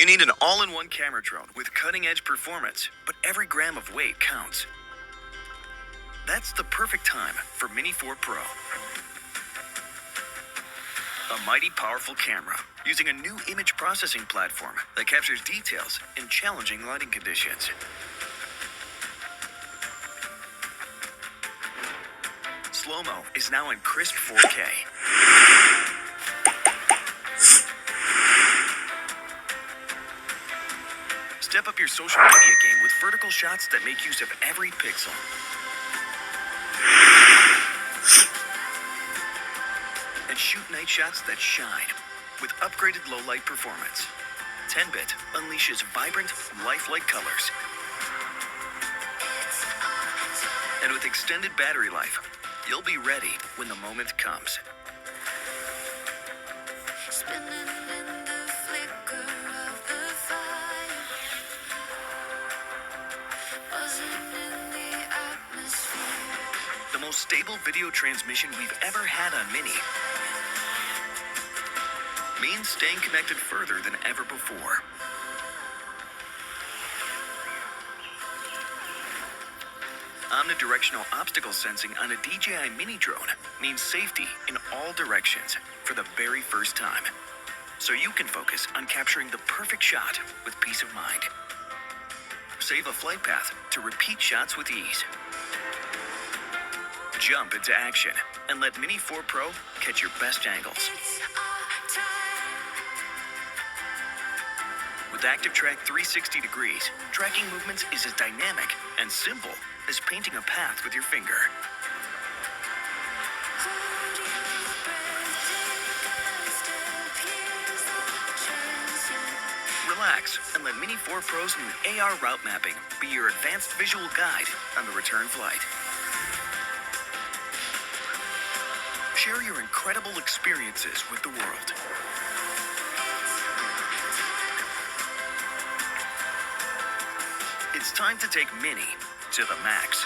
need an all-in-one camera drone with cutting-edge performance, but every gram of weight counts. That's the perfect time for Mini 4 Pro. A mighty powerful camera using a new image processing platform that captures details in challenging lighting conditions. Slow-mo is now in crisp 4K. Step up your social media game with vertical shots that make use of every pixel. And shoot night shots that shine with upgraded low-light performance. 10-bit unleashes vibrant, lifelike colors. And with extended battery life, you'll be ready when the moment comes. The most stable video transmission we've ever had on Mini means staying connected further than ever before. Omnidirectional obstacle sensing on a DJI Mini drone means safety in all directions for the very first time. So you can focus on capturing the perfect shot with peace of mind. Save a flight path to repeat shots with ease. Jump into action and let Mini 4 Pro catch your best angles. With Active Track 360 degrees, tracking movements is as dynamic and simple as painting a path with your finger. Relax and let Mini 4 Pro's new AR route mapping be your advanced visual guide on the return flight. Share your incredible experiences with the world. It's time to take Mini to the max.